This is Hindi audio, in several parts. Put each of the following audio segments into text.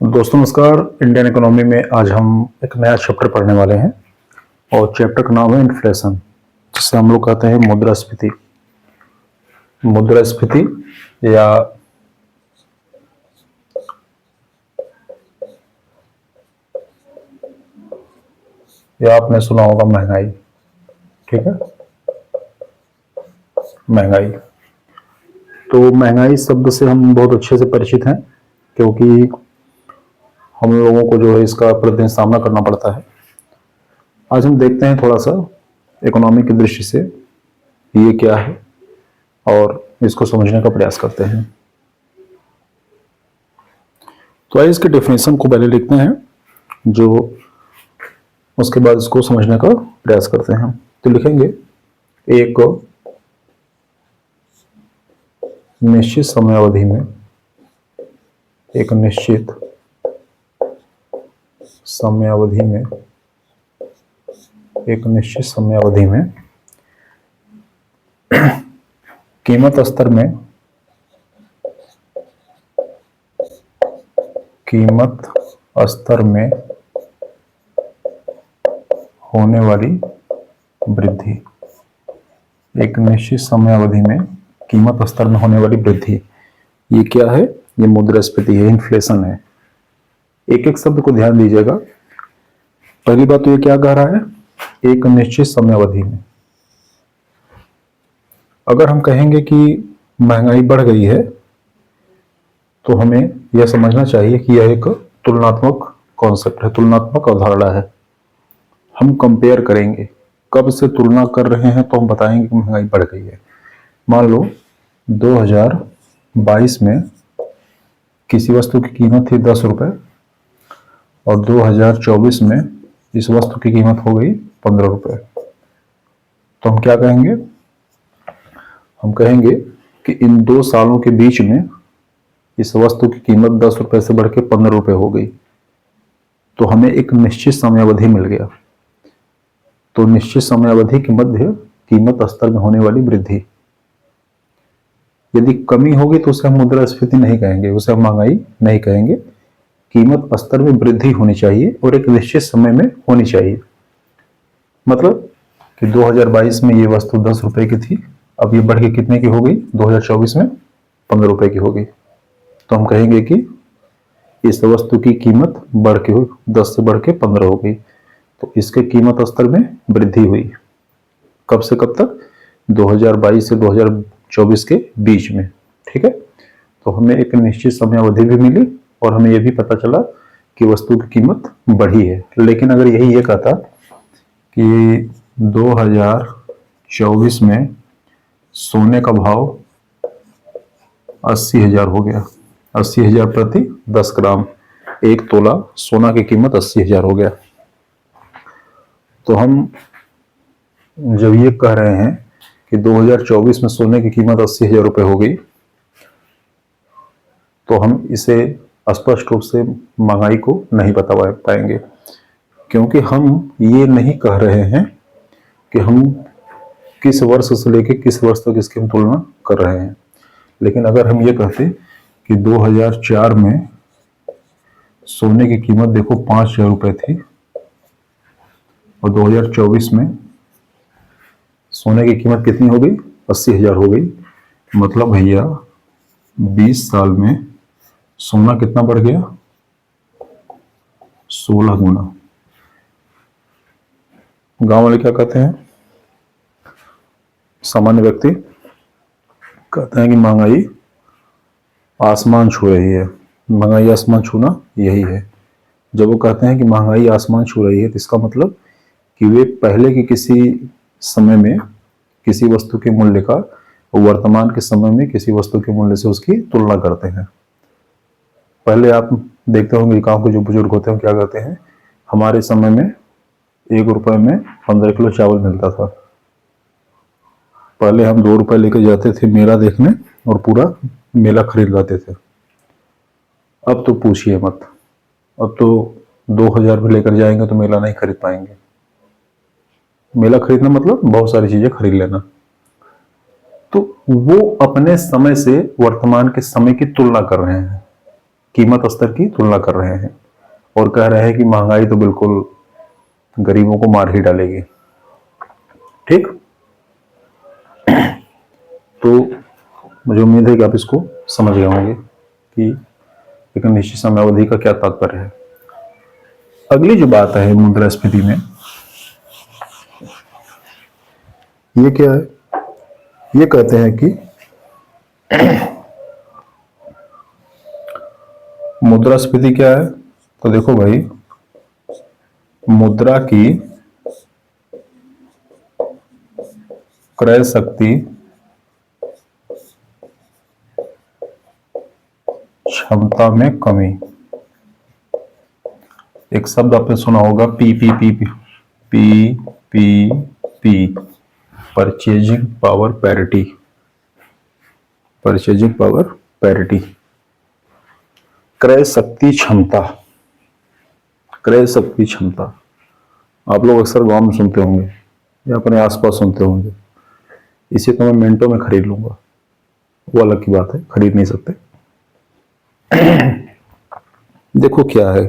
दोस्तों नमस्कार। इंडियन इकोनॉमी में आज हम एक नया चैप्टर पढ़ने वाले हैं और चैप्टर का नाम है इन्फ्लेशन, जिसे हम लोग कहते हैं मुद्रास्फीति। मुद्रास्फीति या आपने सुना होगा महंगाई। ठीक है, महंगाई। तो महंगाई शब्द से हम बहुत अच्छे से परिचित हैं, क्योंकि हम लोगों को जो है इसका प्रतिदिन सामना करना पड़ता है। आज हम देखते हैं थोड़ा सा इकोनॉमी की दृष्टि से ये क्या है और इसको समझने का प्रयास करते हैं। तो आइए इसके डेफिनेशन को पहले लिखते हैं, जो उसके बाद इसको समझने का प्रयास करते हैं। तो लिखेंगे एक निश्चित समयावधि में, एक निश्चित समयावधि में, एक निश्चित समयावधि में कीमत स्तर में, कीमत स्तर में होने वाली वृद्धि। एक निश्चित समयावधि में कीमत स्तर में होने वाली वृद्धि, ये क्या है? ये मुद्रास्फीति है, इन्फ्लेशन है। एक एक शब्द को ध्यान दीजिएगा। पहली बात तो ये क्या कह रहा है? एक निश्चित समयावधि में। अगर हम कहेंगे कि महंगाई बढ़ गई है, तो हमें यह समझना चाहिए कि यह एक तुलनात्मक कॉन्सेप्ट है, तुलनात्मक अवधारणा है। हम कंपेयर करेंगे, कब से तुलना कर रहे हैं तो हम बताएंगे कि महंगाई बढ़ गई है। मान लो 2022 में किसी वस्तु की कीमत थी 10 रुपए और 2024 में इस वस्तु की कीमत हो गई 15 रुपए। तो हम क्या कहेंगे? हम कहेंगे कि इन 2 सालों के बीच में इस वस्तु की कीमत 10 रुपए से बढ़ के 15 रुपए हो गई। तो हमें एक निश्चित समयावधि मिल गया। तो निश्चित समयावधि के मध्य कीमत स्तर में होने वाली वृद्धि। यदि कमी होगी तो उसे हम मुद्रास्फीति नहीं कहेंगे, उसे हम महंगाई नहीं कहेंगे। कीमत स्तर में वृद्धि होनी चाहिए और एक निश्चित समय में होनी चाहिए। मतलब कि 2022 में ये वस्तु 10 रुपए की थी, अब ये बढ़ के कितने की हो गई? 2024 में 15 रुपए की हो गई। तो हम कहेंगे कि इस वस्तु की कीमत बढ़ के 10 से बढ़ के 15 हो गई। तो इसके कीमत स्तर में वृद्धि हुई। कब से कब तक? 2022 से 2024 के बीच में। ठीक है, तो हमें एक निश्चित समयावधि भी मिली और हमें यह भी पता चला कि वस्तु की कीमत बढ़ी है। लेकिन अगर यही ये कहता कि 2024 में सोने का भाव 80,000 हो गया, 80,000 प्रति 10 ग्राम, 1 तोला सोना की कीमत 80,000 हो गया। तो हम जब ये कह रहे हैं कि 2024 में सोने की कीमत 80,000 रुपये हो गई, तो हम इसे स्पष्ट रूप से महंगाई को नहीं बता पाएंगे, क्योंकि हम ये नहीं कह रहे हैं कि हम किस वर्ष से लेकर किस वर्ष तक इसकी हम तुलना कर रहे हैं। लेकिन अगर हम ये कहते कि 2004 में सोने की कीमत देखो 5,000 रुपये थी और 2024 में सोने की कीमत कितनी हो गई? 80,000 हो गई। मतलब भैया 20 साल में सोना कितना बढ़ गया? 16 गुना। गांव वाले क्या कहते हैं? सामान्य व्यक्ति कहते हैं कि महंगाई आसमान छू रही है। महंगाई आसमान छूना यही है। जब वो कहते हैं कि महंगाई आसमान छू रही है, तो इसका मतलब कि वे पहले के किसी समय में किसी वस्तु के मूल्य का वर्तमान के समय में किसी वस्तु के मूल्य से उसकी तुलना करते हैं। पहले आप देखते होंगे गांव के जो बुजुर्ग होते हैं क्या करते हैं? हमारे समय में 1 रुपए में 15 किलो चावल मिलता था। पहले हम 2 रुपए लेकर जाते थे मेला देखने और पूरा मेला खरीद लाते थे। अब तो पूछिए मत, अब तो 2,000 भी लेकर जाएंगे तो मेला नहीं खरीद पाएंगे। मेला खरीदना मतलब बहुत सारी चीजें खरीद लेना। तो वो अपने समय से वर्तमान के समय की तुलना कर रहे हैं। कीमत स्तर की तुलना कर रहे हैं और कह रहे हैं कि महंगाई तो बिल्कुल गरीबों को मार ही डालेगी। ठीक, तो मुझे उम्मीद है कि आप इसको समझ गए होंगे कि एक निश्चित समय अवधि का क्या तात्पर्य है। अगली जो बात है मुद्रास्फीति में, ये क्या है? ये कहते हैं कि मुद्रास्फीति क्या है? तो देखो भाई, मुद्रा की क्रय शक्ति क्षमता में कमी। एक शब्द आपने सुना होगा P P P P P P P, purchasing power parity. Purchasing power parity, क्रय शक्ति क्षमता। क्रय शक्ति क्षमता आप लोग अक्सर गांव में सुनते होंगे या अपने आसपास सुनते होंगे, इसे तो मैं मिनटों में खरीद लूंगा, वो अलग की बात है, खरीद नहीं सकते। देखो क्या है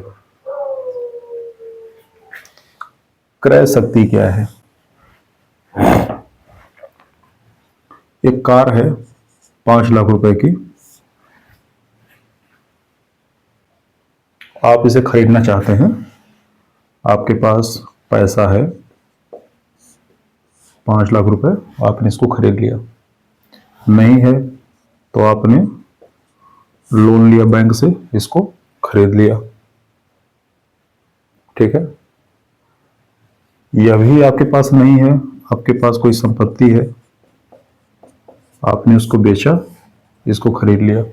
क्रय शक्ति, क्या है? एक कार है 5 लाख रुपए की, आप इसे खरीदना चाहते हैं, आपके पास पैसा है 5 लाख रुपए, आपने इसको खरीद लिया। नहीं है तो आपने लोन लिया बैंक से, इसको खरीद लिया। ठीक है, यह भी आपके पास नहीं है, आपके पास कोई संपत्ति है, आपने उसको बेचा, इसको खरीद लिया।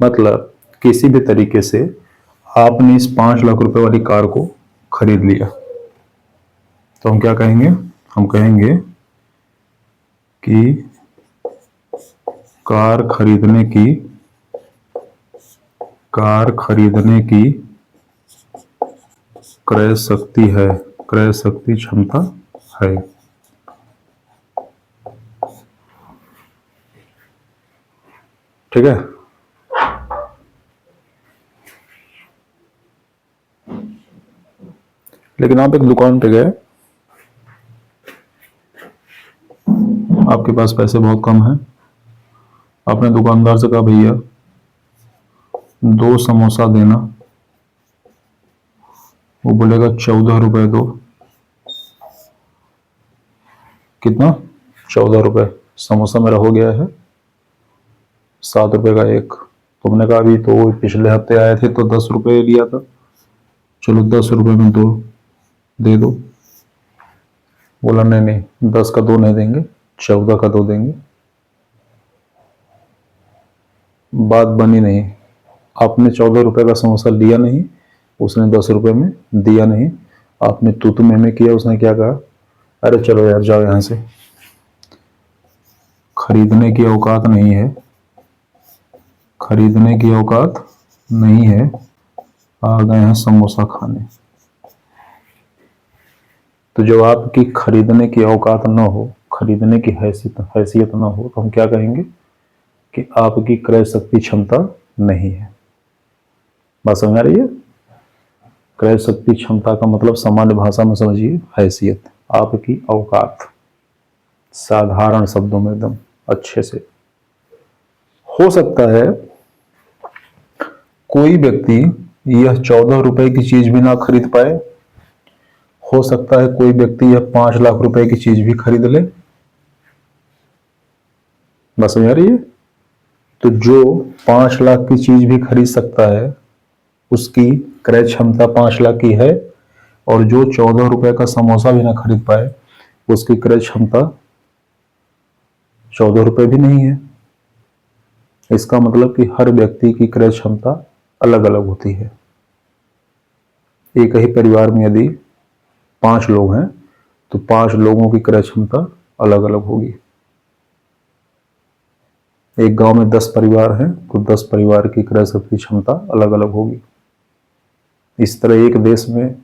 मतलब किसी भी तरीके से आपने इस 5 लाख रुपए वाली कार को खरीद लिया, तो हम क्या कहेंगे? हम कहेंगे कि कार खरीदने की क्रय शक्ति है, क्रय शक्ति क्षमता है। ठीक है, लेकिन आप एक दुकान पे गए, आपके पास पैसे बहुत कम हैं, आपने दुकानदार से कहा भैया 2 समोसा देना, वो बोलेगा 14 रुपए दो। कितना? 14 रुपए। समोसा मेरा हो गया है 7 रुपए का एक। तुमने कहा अभी तो पिछले हफ्ते आए थे तो 10 रुपए लिया था, चलो 10 रुपए में 2 दे दो। बोला नहीं नहीं, 10 का 2 नहीं देंगे, 14 का 2 देंगे। बात बनी नहीं, आपने 14 रुपए का समोसा लिया नहीं, उसने 10 रुपए में दिया नहीं, आपने तू में किया, उसने क्या कहा? अरे चलो यार जाओ यहां से। खरीदने की औकात नहीं है, खरीदने की औकात नहीं है, आ गए हैं समोसा खाने। तो जब आपकी खरीदने की औकात ना हो, खरीदने की हैसियत ना हो, तो हम क्या कहेंगे? कि आपकी क्रय शक्ति क्षमता नहीं है। बात समझ आ रही है? क्रय शक्ति क्षमता का मतलब सामान्य भाषा में समझिए हैसियत, आपकी औकात, साधारण शब्दों में एकदम अच्छे से। हो सकता है कोई व्यक्ति यह 14 रुपए की चीज भी ना खरीद पाए, हो सकता है कोई व्यक्ति यह 5 लाख रुपए की चीज भी खरीद ले। बस समझ आ रही है? तो जो 5 लाख की चीज भी खरीद सकता है, उसकी क्रय क्षमता 5 लाख की है, और जो 14 रुपए का समोसा भी ना खरीद पाए, उसकी क्रय क्षमता 14 रुपए भी नहीं है। इसका मतलब कि हर व्यक्ति की क्रय क्षमता अलग अलग होती है। एक ही परिवार में यदि 5 लोग हैं तो 5 लोगों की क्रय क्षमता अलग अलग होगी। एक गांव में 10 परिवार हैं तो 10 परिवार की क्रय शक्ति क्षमता अलग अलग होगी। इस तरह एक देश में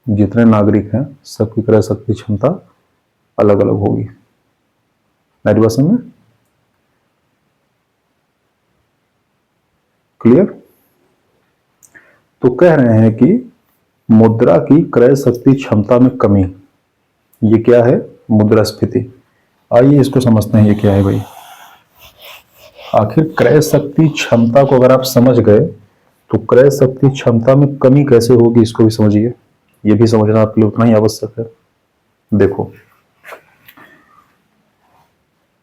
जितने नागरिक हैं सबकी क्रय शक्ति क्षमता अलग अलग होगी। मेरी बात समझ में? क्लियर? तो कह रहे हैं कि मुद्रा की क्रय शक्ति क्षमता में कमी, ये क्या है? मुद्रास्फीति। आइए इसको समझते हैं, ये क्या है भाई। आखिर क्रय शक्ति क्षमता को अगर आप समझ गए तो क्रय शक्ति क्षमता में कमी कैसे होगी इसको भी समझिए, ये भी समझना आपके लिए उतना ही आवश्यक है। देखो,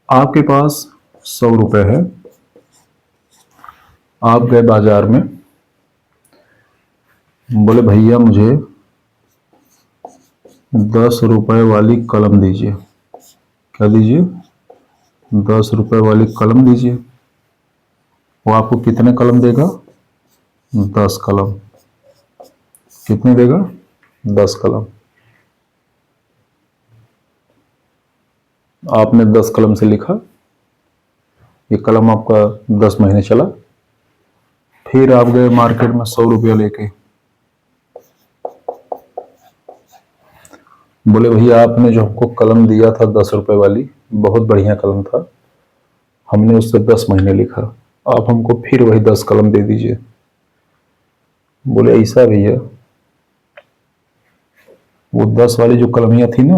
आपके पास 100 रुपए है, आप गए बाजार में, बोले भैया मुझे 10 रुपए वाली कलम दीजिए। क्या दीजिए? 10 रुपए वाली कलम दीजिए। वो आपको कितने कलम देगा? 10 कलम। कितने देगा? 10 कलम। आपने 10 कलम से लिखा, ये कलम आपका 10 महीने चला। फिर आप गए मार्केट में 100 रुपया लेके, बोले भैया आपने जो हमको कलम दिया था 10 रुपए वाली, बहुत बढ़िया कलम था, हमने उससे 10 महीने लिखा, आप हमको फिर वही 10 कलम दे दीजिए। बोले ऐसा भैया, वो 10 वाली जो कलमियां थी ना,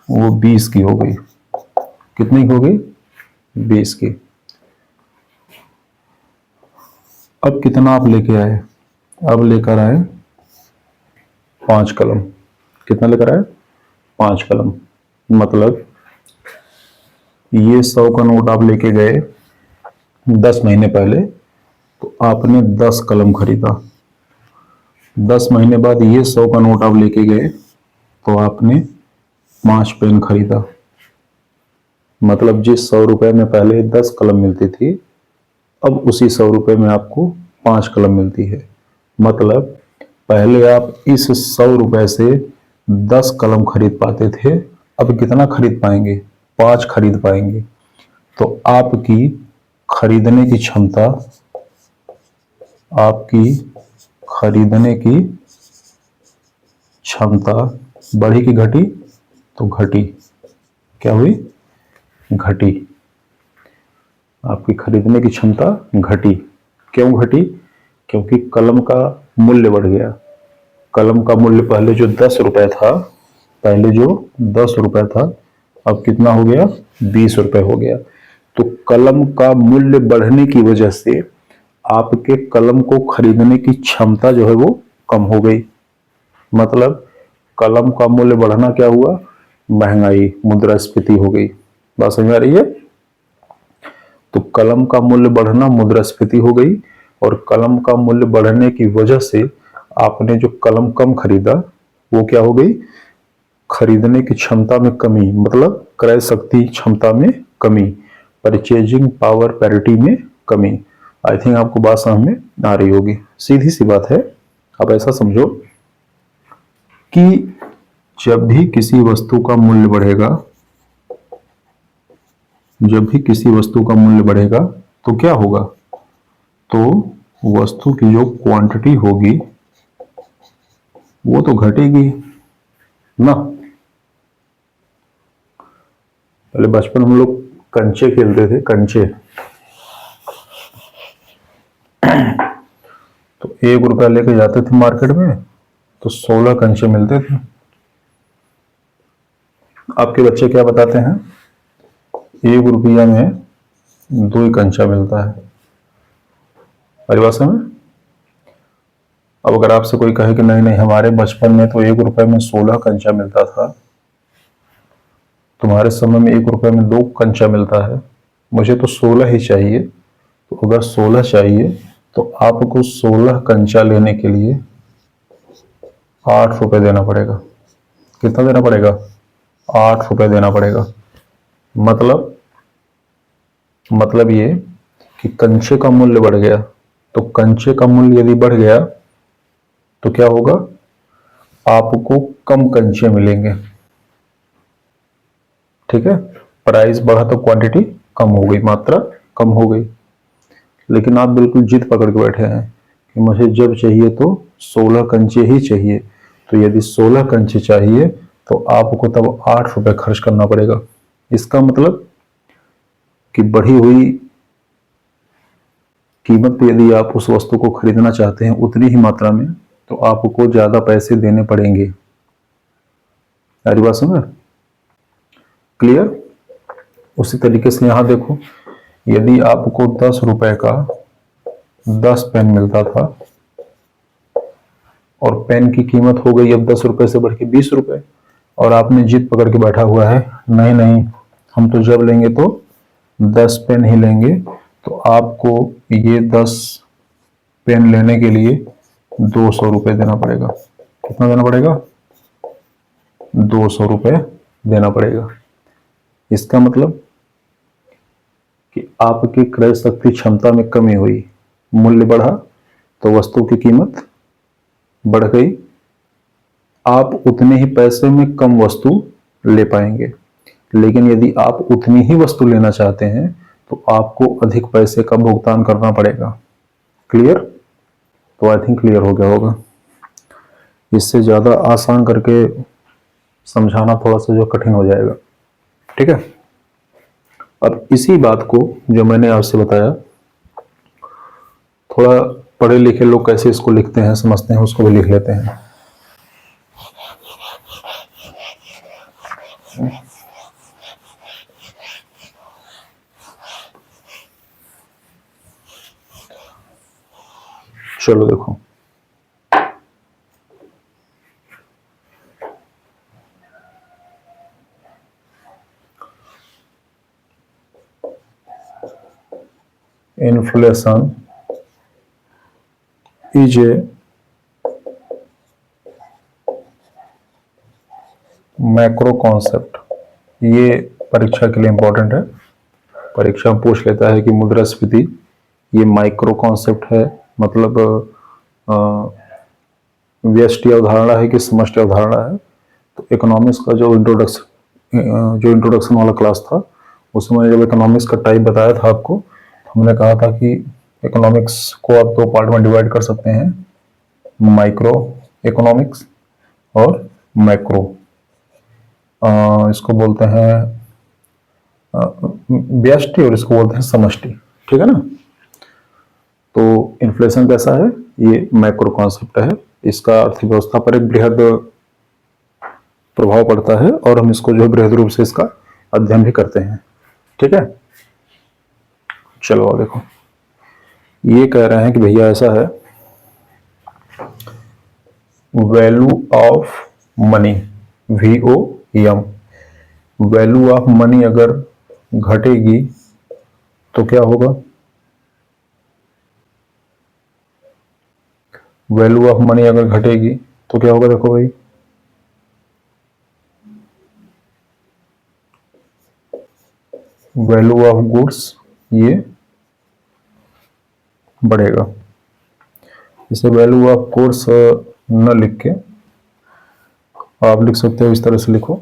वो 20 की हो गई। कितनी हो गई? 20 की। अब कितना आप लेके आए? अब लेकर आए 5 कलम। कितना लेकर आए? 5 कलम। मतलब ये 100 का नोट आप लेके गए 10 महीने पहले, तो आपने 10 कलम खरीदा। 10 महीने बाद ये 100 का नोट आप लेके गए तो आपने 5 पेन खरीदा। मतलब जिस 100 रुपए में पहले 10 कलम मिलती थी, अब उसी 100 रुपए में आपको 5 कलम मिलती है। मतलब पहले आप इस 100 रुपए से 10 कलम खरीद पाते थे, अब कितना खरीद पाएंगे? 5 खरीद पाएंगे। तो आपकी खरीदने की क्षमता, आपकी खरीदने की क्षमता बढ़ी कि घटी? तो घटी। क्या हुई? घटी। आपकी खरीदने की क्षमता घटी। क्यों घटी? क्योंकि कलम का मूल्य बढ़ गया। कलम का मूल्य पहले जो 10 रुपए था, पहले जो 10 रुपए था, अब कितना हो गया? 20 रुपए हो गया। तो कलम का मूल्य बढ़ने की वजह से आपके कलम को खरीदने की क्षमता जो है वो कम हो गई। मतलब कलम का मूल्य बढ़ना क्या हुआ? महंगाई, मुद्रास्फीति हो गई। बात समझ आ रही है? तो कलम का मूल्य बढ़ना मुद्रास्फीति हो गई, और कलम का मूल्य बढ़ने की वजह से आपने जो कलम कम खरीदा, वो क्या हो गई? खरीदने की क्षमता में कमी, मतलब क्रय शक्ति क्षमता में कमी, परचेजिंग पावर पैरिटी में कमी। आई थिंक आपको बात समझ में आ रही होगी। सीधी सी बात है। अब ऐसा समझो कि जब भी किसी वस्तु का मूल्य बढ़ेगा, जब भी किसी वस्तु का मूल्य बढ़ेगा तो क्या होगा? तो वस्तु की जो क्वांटिटी होगी वो तो घटेगी ना। पहले बचपन हम लोग कंचे खेलते थे, कंचे। तो 1 रुपया लेके जाते थे मार्केट में, तो 16 कंचे मिलते थे। आपके बच्चे क्या बताते हैं? 1 रुपया में 2 ही कंचा मिलता है। परिभाषा में। अब अगर आपसे कोई कहे कि नहीं नहीं, हमारे बचपन में तो 1 रुपए में 16 कंचा मिलता था, तुम्हारे समय में 1 रुपए में 2 कंचा मिलता है, मुझे तो 16 ही चाहिए। तो अगर 16 चाहिए तो आपको 16 कंचा लेने के लिए 8 रुपए देना पड़ेगा। कितना देना पड़ेगा? 8 रुपए देना पड़ेगा। मतलब ये कि कंचे का मूल्य बढ़ गया। तो कंचे का मूल्य यदि बढ़ गया तो क्या होगा? आपको कम कंचे मिलेंगे। ठीक है? प्राइस बढ़ा तो क्वांटिटी कम हो गई, मात्रा कम हो गई। लेकिन आप बिल्कुल जिद पकड़ के बैठे हैं कि मुझे जब चाहिए तो 16 कंचे ही चाहिए। तो यदि 16 कंचे चाहिए तो आपको तब 8 रुपए खर्च करना पड़ेगा। इसका मतलब कि कीमत पे यदि आप उस वस्तु को खरीदना चाहते हैं उतनी ही मात्रा में, तो आपको ज़्यादा पैसे देने पड़ेंगे। सारी बात समझ? क्लियर? उसी तरीके से यहाँ देखो, यदि आपको 10 रुपए का 10 पेन मिलता था और पेन की कीमत हो गई अब 10 रुपए से बढ़ के 20 रुपए, और आपने जिद पकड़ के बैठा हुआ है, नहीं नहीं हम तो जब लेंगे तो 10 पेन ही लेंगे, तो आपको ये 10 पेन लेने के लिए 200 रुपये देना पड़ेगा। कितना देना पड़ेगा? 200 रुपये देना पड़ेगा। इसका मतलब कि आपकी क्रय शक्ति क्षमता में कमी हुई, मूल्य बढ़ा तो वस्तु की कीमत बढ़ गई, आप उतने ही पैसे में कम वस्तु ले पाएंगे। लेकिन यदि आप उतनी ही वस्तु लेना चाहते हैं तो आपको अधिक पैसे का भुगतान करना पड़ेगा। क्लियर? तो आई थिंक क्लियर हो गया होगा। इससे ज़्यादा आसान करके समझाना थोड़ा सा जो कठिन हो जाएगा। ठीक है? अब इसी बात को जो मैंने आपसे बताया, थोड़ा पढ़े लिखे लोग कैसे इसको लिखते हैं, समझते हैं, उसको भी लिख लेते हैं। चलो देखो, inflation is a macro concept. ये परीक्षा के लिए इंपॉर्टेंट है। परीक्षा में पूछ लेता है कि मुद्रास्फीति ये माइक्रो कॉन्सेप्ट है, मतलब व्यष्टि अवधारणा है कि समष्टि अवधारणा है। तो इकोनॉमिक्स का जो इंट्रोडक्शन वाला क्लास था, उसमें मैंने जब इकोनॉमिक्स का टाइप बताया था आपको, तो हमने कहा था कि इकोनॉमिक्स को आप 2 पार्ट में डिवाइड कर सकते हैं, माइक्रो इकोनॉमिक्स और मैक्रो। इसको बोलते हैं व्यष्टि और इसको बोलते हैं समष्टि। ठीक है ना? तो इन्फ्लेशन कैसा है? ये मैक्रो कॉन्सेप्ट है। इसका अर्थव्यवस्था पर एक बृहद प्रभाव पड़ता है और हम इसको जो है बृहद रूप से इसका अध्ययन भी करते हैं। ठीक है? चलो और देखो, ये कह रहे हैं कि भैया ऐसा है, value of money, VOM, value of money अगर घटेगी तो क्या होगा? वैल्यू ऑफ मनी अगर घटेगी तो क्या होगा? देखो भाई, वैल्यू ऑफ गुड्स ये बढ़ेगा। इसे वैल्यू ऑफ गुड्स न लिख के आप लिख सकते हो, इस तरह से लिखो,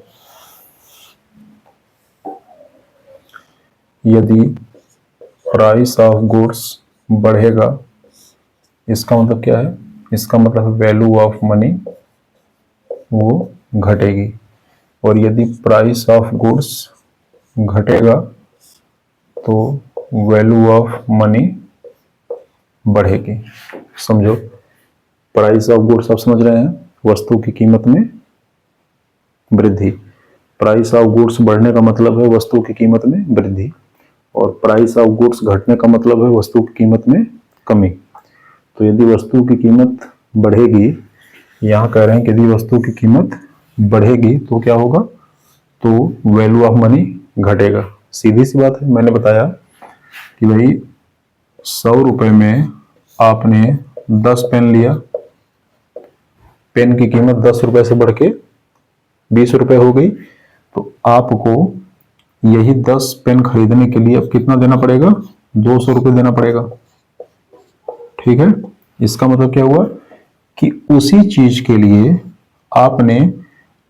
यदि प्राइस ऑफ गुड्स बढ़ेगा, इसका मतलब क्या है? इसका मतलब वैल्यू ऑफ मनी वो घटेगी, और यदि प्राइस ऑफ गुड्स घटेगा तो वैल्यू ऑफ मनी बढ़ेगी। समझो, प्राइस ऑफ गुड्स आप समझ रहे हैं, वस्तु की कीमत में वृद्धि। प्राइस ऑफ गुड्स बढ़ने का मतलब है वस्तु की कीमत में वृद्धि, और प्राइस ऑफ गुड्स घटने का मतलब है वस्तु की कीमत में कमी। तो यदि वस्तु की कीमत बढ़ेगी, यहाँ कह रहे हैं कि यदि वस्तु की कीमत बढ़ेगी तो क्या होगा? तो वैल्यू ऑफ मनी घटेगा। सीधी सी बात है, मैंने बताया कि भाई 100 रुपए में आपने 10 पेन लिया, पेन की कीमत 10 रुपए से बढ़ के 20 रुपए हो गई, तो आपको यही 10 पेन खरीदने के लिए अब कितना देना पड़ेगा? 200 रुपये देना पड़ेगा। ठीक है? इसका मतलब क्या हुआ कि उसी चीज के लिए आपने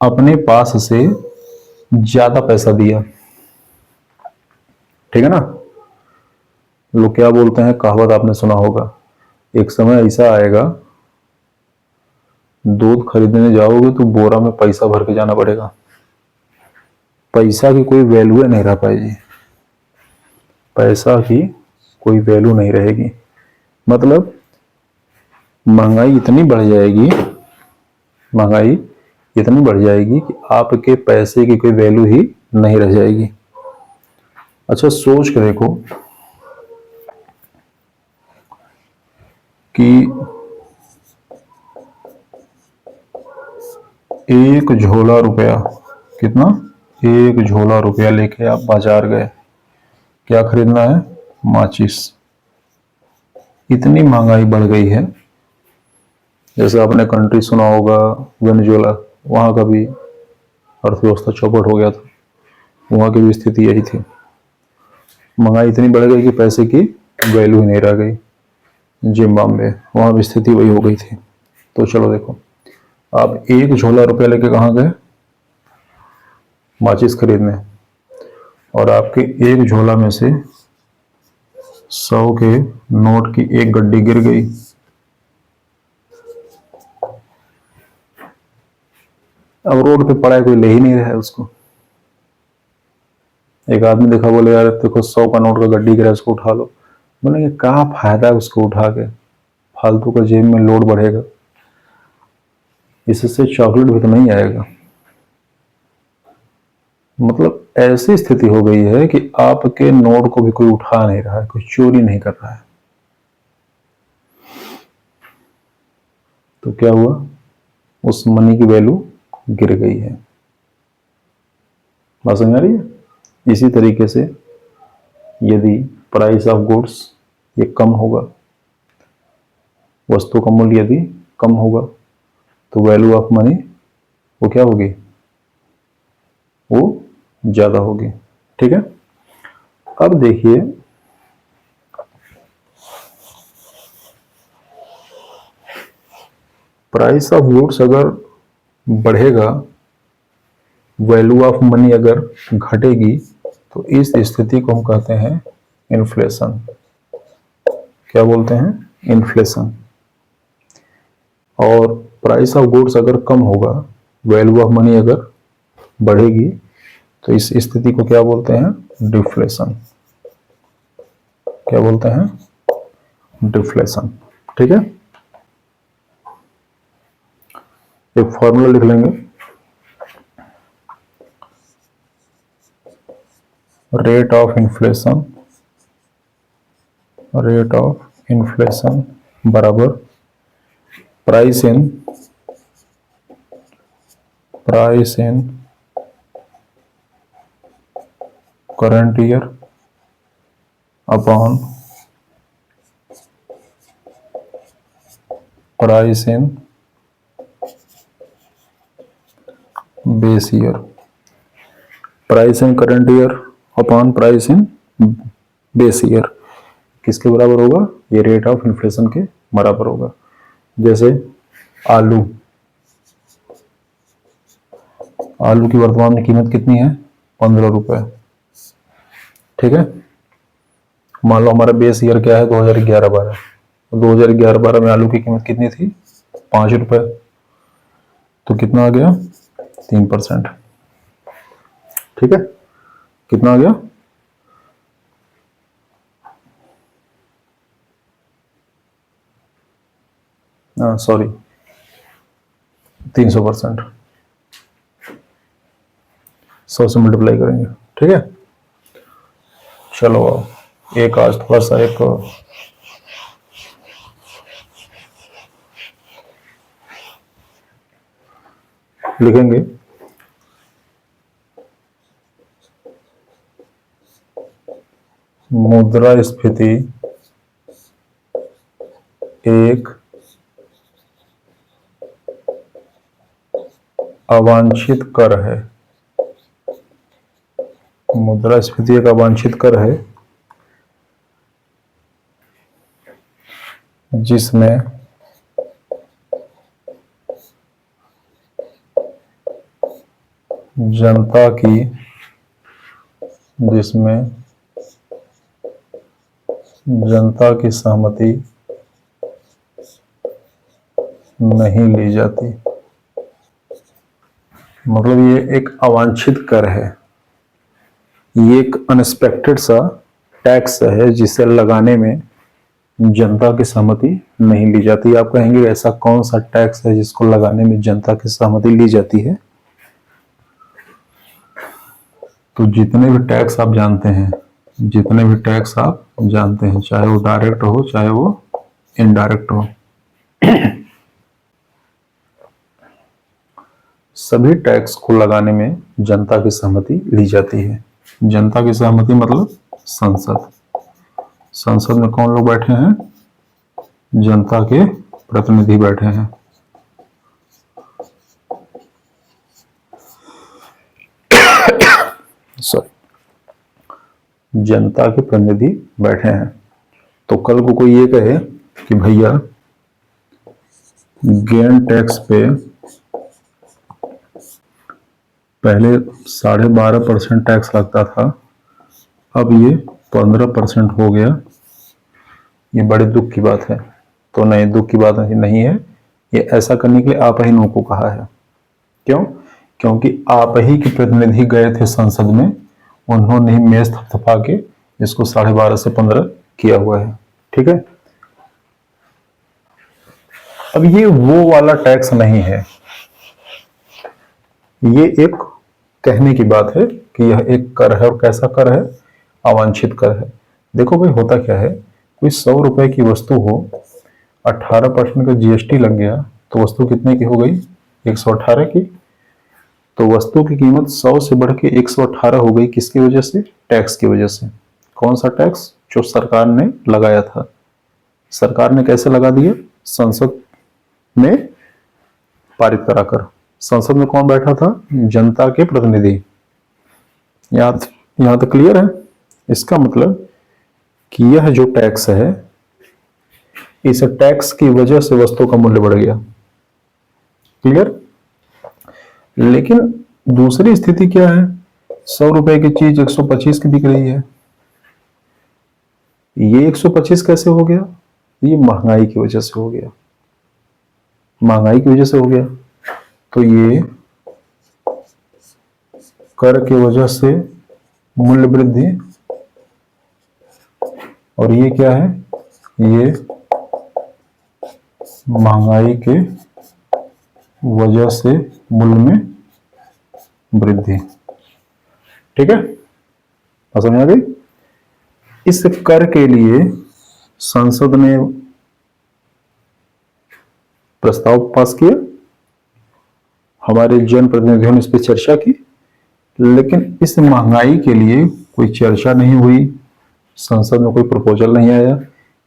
अपने पास से ज्यादा पैसा दिया। ठीक है ना? लोग क्या बोलते हैं, कहावत आपने सुना होगा, एक समय ऐसा आएगा दूध खरीदने जाओगे तो बोरा में पैसा भर के जाना पड़ेगा। पैसा की कोई वैल्यू नहीं रह पाएगी, पैसा की कोई वैल्यू नहीं रहेगी। मतलब महंगाई इतनी बढ़ जाएगी, महंगाई इतनी बढ़ जाएगी कि आपके पैसे की कोई वैल्यू ही नहीं रह जाएगी। अच्छा सोच कर देखो कि एक झोला रुपया, कितना, एक झोला रुपया लेके आप बाजार गए, क्या खरीदना है, माचिस। इतनी महंगाई बढ़ गई है, जैसे आपने कंट्री सुना होगा वेनेजुएला, वहां का भी अर्थव्यवस्था चौपट हो गया था, वहां की भी स्थिति यही थी। महंगाई इतनी बढ़ गई कि पैसे की वैल्यू ही नहीं रह गई। जिम्बाब्वे, वहां भी स्थिति वही हो गई थी। तो चलो देखो, आप एक झोला रुपया लेके कहाँ गए, माचिस खरीदने, और आपके एक झोला में से 100 के नोट की एक गड्डी गिर गई। अब रोड पे पड़ा है, कोई ले ही नहीं रहा है उसको। एक आदमी देखा, बोले यार देखो 100 का नोट का गड्डी गिरा, उसको उठा लो। बोले क्या फायदा है उसको उठा के, फालतू का जेब में लोड बढ़ेगा, इससे चॉकलेट भी तो नहीं आएगा। मतलब ऐसी स्थिति हो गई है कि आपके नोट को भी कोई उठा नहीं रहा है, कोई चोरी नहीं कर रहा है। तो क्या हुआ, उस मनी की वैल्यू गिर गई है। बात समझ आ रही है? इसी तरीके से यदि प्राइस ऑफ गुड्स ये कम होगा, वस्तु का मूल्य यदि कम होगा, तो वैल्यू ऑफ मनी वो क्या होगी, वो ज्यादा होगी। ठीक है, अब देखिए प्राइस ऑफ गुड्स अगर बढ़ेगा, वैल्यू ऑफ मनी अगर घटेगी, तो इस स्थिति को हम कहते हैं इन्फ्लेशन। क्या बोलते हैं, इन्फ्लेशन। और प्राइस ऑफ गुड्स अगर कम होगा, वैल्यू ऑफ मनी अगर बढ़ेगी, तो इस स्थिति को क्या बोलते हैं, डिफ्लेशन। क्या बोलते हैं, डिफ्लेशन। ठीक है, एक फॉर्मूला लिख लेंगे, rate of inflation, rate of inflation बराबर price in current year upon price in base year. Price in current year upon price in base year किसके बराबर होगा, ये रेट ऑफ इन्फ्लेशन के बराबर होगा। जैसे आलू, आलू की वर्तमान में कीमत कितनी है, 15 रुपए। ठीक है, मान लो हमारा बेस ईयर क्या है, 2011-12। 2011-12 में आलू की कीमत कितनी थी, 5 रुपए। तो कितना आ गया, 3%। ठीक है, कितना आ गया, सॉरी 300%। 100 से मल्टीप्लाई करेंगे। ठीक है, चलो एक आज थोड़ा सा एक लिखेंगे, मुद्रास्फीति एक अवांछित कर है। मुद्रास्फीति एक अवांछित कर है जिसमें जनता की सहमति नहीं ली जाती। मतलब ये एक अवांछित कर है, ये एक अनएक्सपेक्टेड सा टैक्स है जिसे लगाने में जनता की सहमति नहीं ली जाती। आप कहेंगे ऐसा कौन सा टैक्स है जिसको लगाने में जनता की सहमति ली जाती है? तो जितने भी टैक्स आप जानते हैं, जितने भी टैक्स आप जानते हैं, चाहे वो डायरेक्ट हो चाहे वो इनडायरेक्ट हो, सभी टैक्स को लगाने में जनता की सहमति ली जाती है। जनता की सहमति मतलब संसद। संसद में कौन लोग बैठे हैं? जनता के प्रतिनिधि बैठे हैं। सॉरी, जनता के प्रतिनिधि बैठे हैं। तो कल को कोई ये कहे कि भैया गेन टैक्स पे पहले 12.5% टैक्स लगता था, अब ये 15% हो गया, ये बड़े दुख की बात है। तो नहीं, दुख की बात नहीं है, ये ऐसा करने के लिए आप ही लोगों को कहा है। क्यों? क्योंकि आप ही के प्रतिनिधि गए थे संसद में, उन्होंने ही मेज थपथपा के इसको 12.5 से 15 किया हुआ है। ठीक है, अब ये वो वाला टैक्स नहीं है, ये एक कहने की बात है कि यह एक कर है। और कैसा कर है? अवांछित कर है। देखो भाई, होता क्या है, कोई 100 रुपए की वस्तु हो, 18% का जीएसटी लग गया, तो वस्तु कितने की हो गई? 118 की। तो वस्तु की कीमत 100 से बढ़ के 118 हो गई। किसकी वजह से? टैक्स की वजह से। कौन सा टैक्स? जो सरकार ने लगाया था। सरकार ने कैसे लगा दिया? संसद में पारित कराकर। संसद में कौन बैठा था? जनता के प्रतिनिधि। यहां तक क्लियर है? इसका मतलब कि यह जो टैक्स है, इस टैक्स की वजह से वस्तु का मूल्य बढ़ गया। क्लियर? लेकिन दूसरी स्थिति क्या है? 100 रुपए की चीज 125 की बिक रही है। ये 125 कैसे हो गया? ये महंगाई की वजह से हो गया। महंगाई की वजह से हो गया। तो ये कर की वजह से मूल्य वृद्धि, और ये क्या है? ये महंगाई के वजह से मूल्य में वृद्धि। ठीक है, समझ आ गई? इस कर के लिए संसद ने प्रस्ताव पास किया, हमारे जनप्रतिनिधियों ने इस पर चर्चा की, लेकिन इस महंगाई के लिए कोई चर्चा नहीं हुई, संसद में कोई प्रपोजल नहीं आया,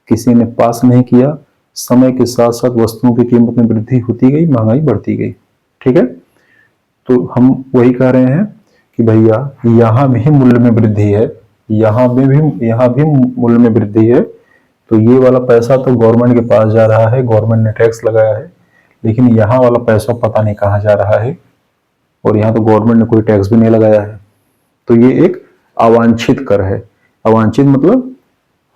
किसी ने पास नहीं किया। समय के साथ साथ वस्तुओं की कीमत में वृद्धि होती गई, महंगाई बढ़ती गई। ठीक है, तो हम वही कह रहे हैं कि भैया यहां भी मूल्य में वृद्धि है, यहां भी मूल्य में वृद्धि है। तो ये वाला पैसा तो गवर्नमेंट के पास जा रहा है, गवर्नमेंट ने टैक्स लगाया है, लेकिन यहाँ वाला पैसा पता नहीं कहाँ जा रहा है, और यहाँ तो गवर्नमेंट ने कोई टैक्स भी नहीं लगाया है। तो ये एक अवांछित कर है। अवांछित मतलब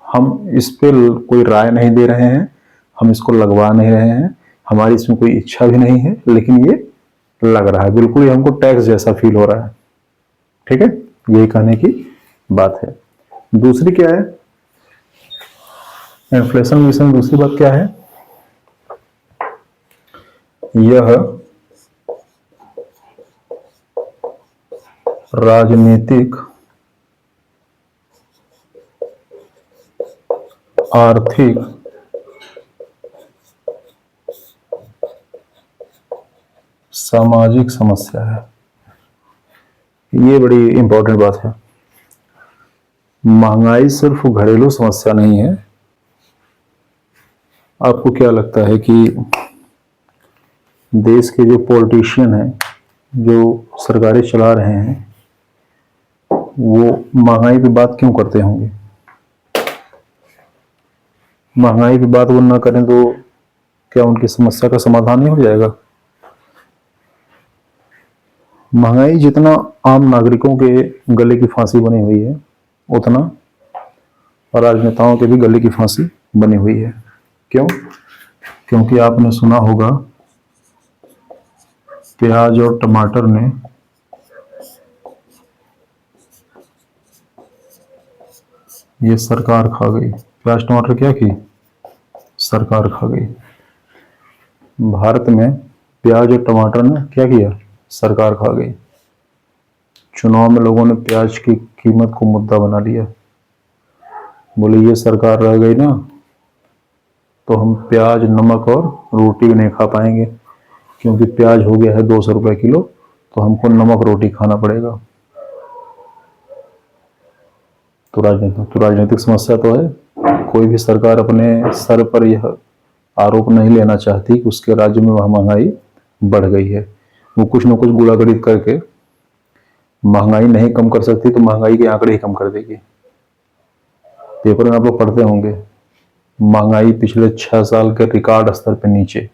हम इस पर कोई राय नहीं दे रहे हैं, हम इसको लगवा नहीं रहे हैं, हमारी इसमें कोई इच्छा भी नहीं है, लेकिन ये लग रहा है, बिल्कुल ही हमको टैक्स जैसा फील हो रहा है। ठीक है, यही कहने की बात है। दूसरी क्या है? इन्फ्लेशन विषय में दूसरी बात क्या है? यह राजनीतिक, आर्थिक, सामाजिक समस्या है। ये बड़ी इंपॉर्टेंट बात है। महंगाई सिर्फ घरेलू समस्या नहीं है। आपको क्या लगता है कि देश के जो पॉलिटिशियन हैं, जो सरकारें चला रहे हैं, वो महंगाई की बात क्यों करते होंगे? महंगाई की बात वो ना करें तो क्या उनकी समस्या का समाधान नहीं हो जाएगा? महंगाई जितना आम नागरिकों के गले की फांसी बनी हुई है, उतना राजनेताओं के भी गले की फांसी बनी हुई है। क्यों? क्योंकि आपने सुना होगा प्याज और टमाटर ने ये सरकार खा गई। प्याज टमाटर क्या की? सरकार खा गई। भारत में प्याज और टमाटर ने क्या किया? सरकार खा गई। चुनाव में लोगों ने प्याज की कीमत को मुद्दा बना लिया। बोले ये सरकार रह गई ना तो हम प्याज, नमक और रोटी भी नहीं खा पाएंगे, क्योंकि प्याज हो गया है 200 रुपये किलो, तो हमको नमक रोटी खाना पड़ेगा। तो राजनीतिक समस्या तो है। कोई भी सरकार अपने सर पर यह आरोप नहीं लेना चाहती कि उसके राज्य में वह महंगाई बढ़ गई है। वो कुछ न कुछ गुलागड़ित करके महंगाई नहीं कम कर सकती तो महंगाई के आंकड़े ही कम कर देगी। पेपर में आप लोग पढ़ते होंगे, महंगाई पिछले 6 साल के रिकॉर्ड स्तर पे नीचे।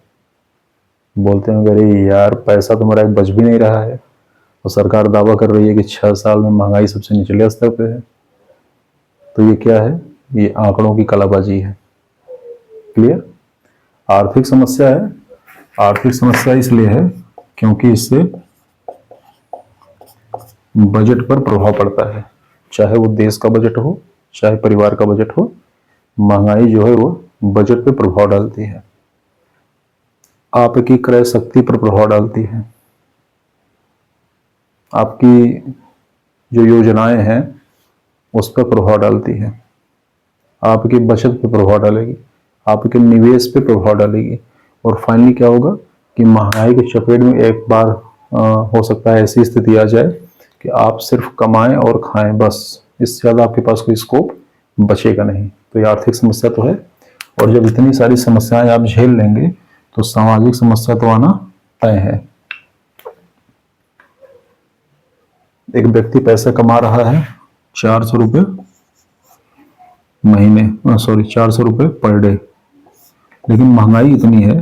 बोलते होंगे अरे यार पैसा तो हमारा बच भी नहीं रहा है, और सरकार दावा कर रही है कि 6 साल में महंगाई सबसे निचले स्तर पे है। तो ये क्या है? ये आंकड़ों की कलाबाजी है। क्लियर? आर्थिक समस्या है। आर्थिक समस्या इसलिए है क्योंकि इससे बजट पर प्रभाव पड़ता है, चाहे वो देश का बजट हो चाहे परिवार का बजट हो। महंगाई जो है वो बजट पे प्रभाव डालती है, आपकी क्रय शक्ति पर प्रभाव डालती है, आपकी जो योजनाएं हैं उस पर प्रभाव डालती है, आपकी बचत पे प्रभाव डालेगी, आपके निवेश पे प्रभाव डालेगी। और फाइनली क्या होगा कि महंगाई के चपेट में एक बार हो सकता है ऐसी स्थिति आ जाए कि आप सिर्फ कमाएं और खाएं, बस इससे ज़्यादा आपके पास कोई स्कोप बचेगा नहीं। तो ये आर्थिक समस्या तो है। और जब इतनी सारी समस्याएं आप झेल लेंगे तो सामाजिक समस्या तो आना तय है। एक व्यक्ति पैसा कमा रहा है 400 रुपये महीने, 400 रुपये पर डे, लेकिन महंगाई इतनी है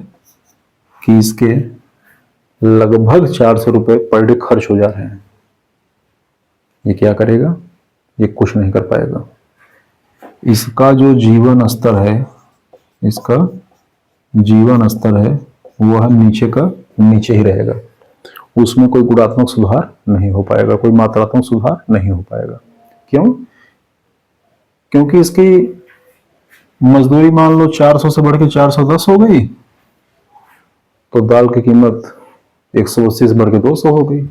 कि इसके लगभग 400 रुपये पर डे खर्च हो जा रहे हैं। ये क्या करेगा? ये कुछ नहीं कर पाएगा। इसका जो जीवन स्तर है, इसका जीवन स्तर है वह नीचे का नीचे ही रहेगा। उसमें कोई गुणात्मक सुधार नहीं हो पाएगा, कोई मात्रात्मक सुधार नहीं हो पाएगा। क्यों? क्योंकि इसकी मजदूरी मान लो 400 से बढ़ के 410 हो गई, तो दाल की कीमत 180 से बढ़ के 200 हो गई,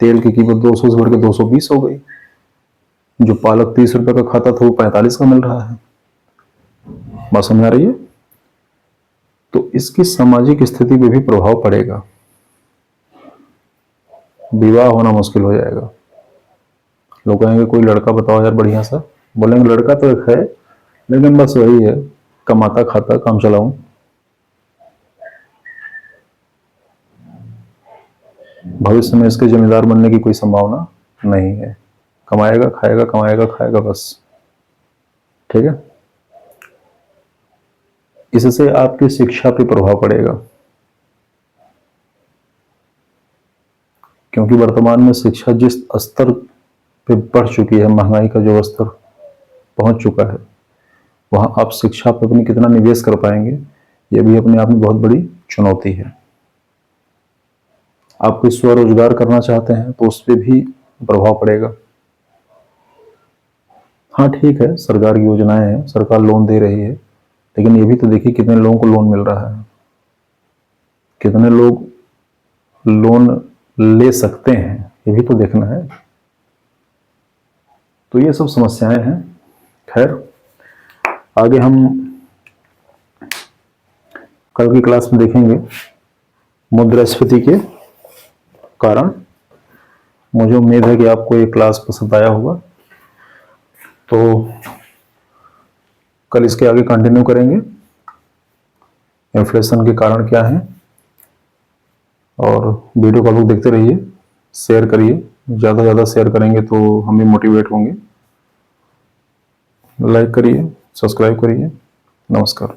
तेल की कीमत 200 से बढ़ के 220 हो गई, जो पालक 30 रुपए का खाता था वो 45 का मिल रहा है। बात समझ आ रही है? तो इसकी सामाजिक स्थिति पे भी प्रभाव पड़ेगा। विवाह होना मुश्किल हो जाएगा। लोग कहेंगे कोई लड़का बताओ यार बढ़िया सा, बोलेंगे लड़का तो एक है लेकिन बस वही है, कमाता खाता काम चलाऊं। भविष्य में इसके जिम्मेदार बनने की कोई संभावना नहीं है। कमाएगा खाएगा, कमाएगा खाएगा, बस। ठीक है? इससे आपकी शिक्षा पे प्रभाव पड़ेगा, क्योंकि वर्तमान में शिक्षा जिस स्तर पे बढ़ चुकी है, महंगाई का जो स्तर पहुंच चुका है, वहां आप शिक्षा पर अपनी कितना निवेश कर पाएंगे, यह भी अपने आप में बहुत बड़ी चुनौती है। आप कोई स्वरोजगार करना चाहते हैं तो उस पर भी प्रभाव पड़ेगा। हाँ ठीक है, सरकार की योजनाएं हैं, सरकार लोन दे रही है, लेकिन ये भी तो देखिए कितने लोगों को लोन मिल रहा है, कितने लोग लोन ले सकते हैं, ये भी तो देखना है। तो ये सब समस्याएं हैं। खैर, आगे हम कल की क्लास में देखेंगे मुद्रास्फीति के कारण। मुझे उम्मीद है कि आपको ये क्लास पसंद आया होगा, तो कल इसके आगे कंटिन्यू करेंगे। इन्फ्लेशन के कारण क्या है, और वीडियो को आप लोग देखते रहिए, शेयर करिए, ज़्यादा से ज़्यादा शेयर करेंगे तो हम भी मोटिवेट होंगे। लाइक करिए, सब्सक्राइब करिए। नमस्कार।